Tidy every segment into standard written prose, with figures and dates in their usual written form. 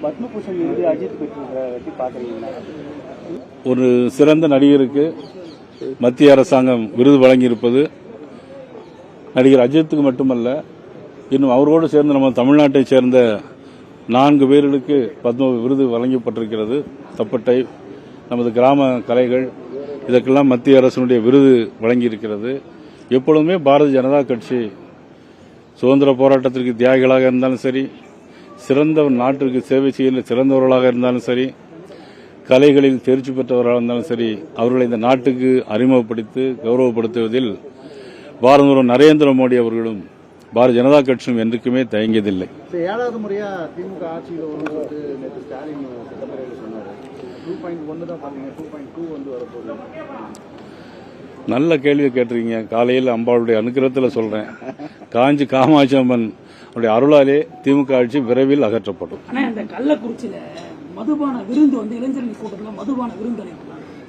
பத்மபூஷன் விருது அஜித் பெற்று பார்க்குறீங்களா? ஒரு சிறந்த நடிகருக்கு மத்திய அரசாங்கம் விருது வழங்கியிருப்பது நடிகர் அஜித்துக்கு மட்டுமல்ல, இன்னும் அவரோடு சேர்ந்து நம்ம தமிழ்நாட்டை சேர்ந்த 4 பேர்களுக்கு பத்ம விருது வழங்கப்பட்டிருக்கிறது. தப்பட்டை, நமது கிராம கலைகள், இதற்கெல்லாம் மத்திய அரசினுடைய விருது வழங்கியிருக்கிறது. எப்பொழுதுமே பாரதிய ஜனதா கட்சி சுதந்திர போராட்டத்திற்கு தியாகிகளாக இருந்தாலும் சரி, சிறந்த நாட்டிற்கு சேவை செய்ய சிறந்தவர்களாக இருந்தாலும் சரி, கலைகளில் தேர்ச்சி பெற்றவர்களாக இருந்தாலும் சரி, அவர்களை இந்த நாட்டுக்கு அறிமுகப்படுத்தி கௌரவப்படுத்துவதில் பாரத நரேந்திர மோடி அவர்களும் பாரதிய ஜனதா கட்சியும் என்றைக்குமே தயங்கியதில்லை. 7வது முறையா திமுக ஆட்சியில் வரும்போது நேற்று ஸ்டாலின் சட்டப்பேரவையில் சொன்னார். 2.1 தான் பாத்தீங்க, 2.2 வந்து வரப்போகுது. நல்ல கேள்வியை கேட்டிருக்கீங்க. காலையில் அம்பாளுடைய அனுகிரகத்தில் சொல்றேன், காஞ்சி காமாட்சி அம்மன் அருளாலே திமுக ஆட்சி விரைவில் அகற்றப்படும். இந்த கள்ளக்குறிச்சியில மதுபான விருந்து வந்து இளைஞர்கள் கூட்டத்தில் மதுபான விருந்து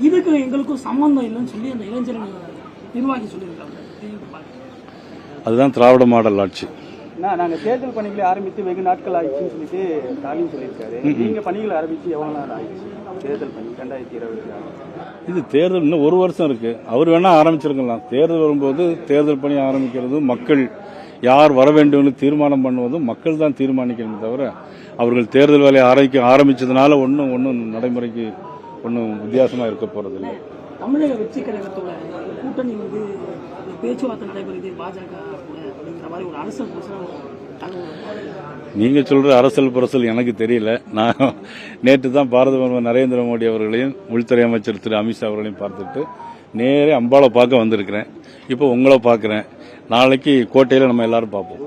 இதுக்கு எங்களுக்கும் சம்பந்தம் இல்லைன்னு சொல்லி அந்த இளைஞர்கள் நிர்வாகி சொல்லியிருக்காங்க. அதுதான் திராவிட மாடல் ஆட்சி. நாங்க தேர்தல் பணிகளை ஆரம்பித்து வெகு நாட்கள் ஆயிடுச்சுன்னு சொல்லிட்டு ஸ்டாலின் சொல்லியிருக்காரு. நீங்க பணிகளை ஆரம்பிச்சு எவ்வளவு நாள் ஆயிடுச்சு? தேர்தல் பணி 2026 இது தேர்தல் இன்னும் 1 வருஷம் இருக்கு. அவர் வேணா ஆரம்பிச்சிருக்கலாம். தேர்தல் வரும்போது தேர்தல் பணி ஆரம்பிக்கிறது, மக்கள் யார் வர வேண்டும் தீர்மானம் பண்ணுவதும் மக்கள் தான் தீர்மானிக்கணும் தவிர, அவர்கள் தேர்தல் வேலையை ஆரம்பிச்சதுனால ஒன்னும் நடைமுறைக்கு ஒன்னும் வித்தியாசமா இருக்க போறதில்லை. தமிழக வெற்றி கழகத்தோட கூட்டணி வந்து பேச்சுவார்த்தை நடைபெறுது பாஜக அப்படிங்கிற மாதிரி ஒரு அரசியல் நீங்க சொல்ற அரசியல் புரசல் எனக்கு தெரியல. நான் நேற்று தான் பாரத பிரதமர் நரேந்திர மோடி அவர்களையும் உள்துறை அமைச்சர் திரு அமித்ஷா அவர்களையும் பார்த்துட்டு நேரே அம்பாளை பார்க்க வந்திருக்கிறேன். இப்போ உங்களை பார்க்கிறேன். நாளைக்கு கோட்டையில நம்ம எல்லாரும் பார்ப்போம்.